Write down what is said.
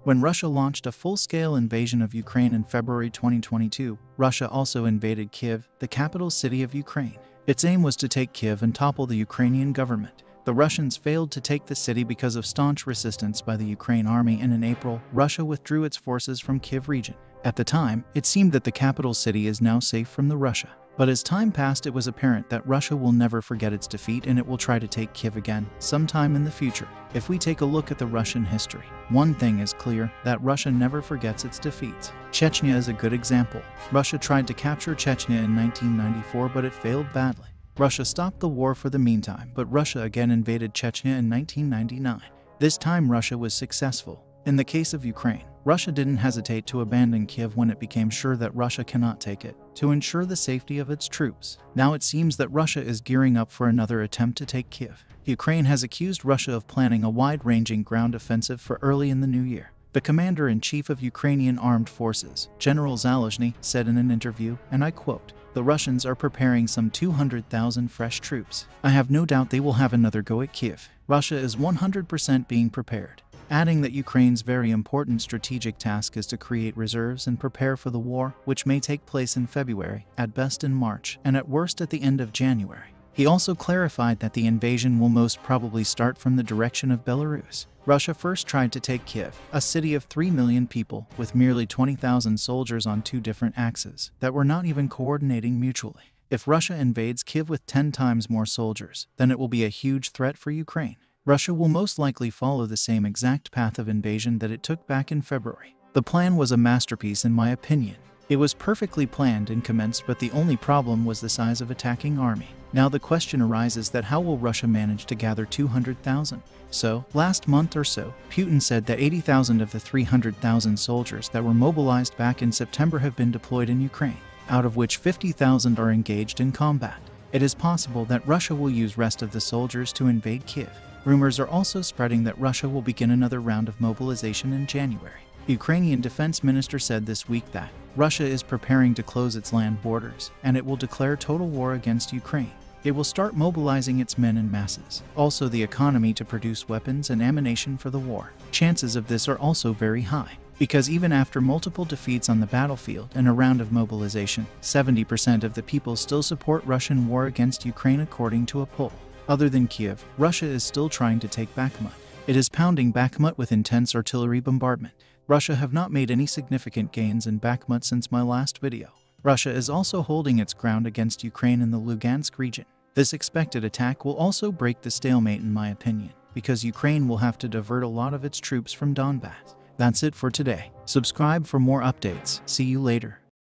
When Russia launched a full-scale invasion of Ukraine in February 2022, Russia also invaded Kyiv, the capital city of Ukraine. Its aim was to take Kyiv and topple the Ukrainian government. The Russians failed to take the city because of staunch resistance by the Ukraine army, and in April, Russia withdrew its forces from Kyiv region. At the time, it seemed that the capital city is now safe from the Russia. But as time passed, it was apparent that Russia will never forget its defeat, and it will try to take Kyiv again, sometime in the future. If we take a look at the Russian history, one thing is clear, that Russia never forgets its defeats. Chechnya is a good example. Russia tried to capture Chechnya in 1994, but it failed badly. Russia stopped the war for the meantime, but Russia again invaded Chechnya in 1999. This time Russia was successful. In the case of Ukraine, Russia didn't hesitate to abandon Kyiv when it became sure that Russia cannot take it, to ensure the safety of its troops. Now it seems that Russia is gearing up for another attempt to take Kyiv. Ukraine has accused Russia of planning a wide-ranging ground offensive for early in the new year. The commander-in-chief of Ukrainian armed forces, General Zaluzhny, said in an interview, and I quote, "The Russians are preparing some 200,000 fresh troops. I have no doubt they will have another go at Kyiv. Russia is 100% being prepared," adding that Ukraine's very important strategic task is to create reserves and prepare for the war, which may take place in February, at best in March, and at worst at the end of January. He also clarified that the invasion will most probably start from the direction of Belarus. Russia first tried to take Kyiv, a city of 3 million people, with merely 20,000 soldiers on two different axes that were not even coordinating mutually. If Russia invades Kyiv with 10 times more soldiers, then it will be a huge threat for Ukraine. Russia will most likely follow the same exact path of invasion that it took back in February. The plan was a masterpiece in my opinion. It was perfectly planned and commenced, but the only problem was the size of attacking army. Now the question arises that how will Russia manage to gather 200,000? So, last month or so, Putin said that 80,000 of the 300,000 soldiers that were mobilized back in September have been deployed in Ukraine, out of which 50,000 are engaged in combat. It is possible that Russia will use rest of the soldiers to invade Kyiv. Rumors are also spreading that Russia will begin another round of mobilization in January. The Ukrainian defense minister said this week that Russia is preparing to close its land borders, and it will declare total war against Ukraine. It will start mobilizing its men in masses, also the economy, to produce weapons and ammunition for the war. Chances of this are also very high, because even after multiple defeats on the battlefield and a round of mobilization, 70% of the people still support Russian war against Ukraine according to a poll. Other than Kyiv, Russia is still trying to take Bakhmut. It is pounding Bakhmut with intense artillery bombardment. Russia have not made any significant gains in Bakhmut since my last video. Russia is also holding its ground against Ukraine in the Luhansk region. This expected attack will also break the stalemate in my opinion, because Ukraine will have to divert a lot of its troops from Donbass. That's it for today. Subscribe for more updates. See you later.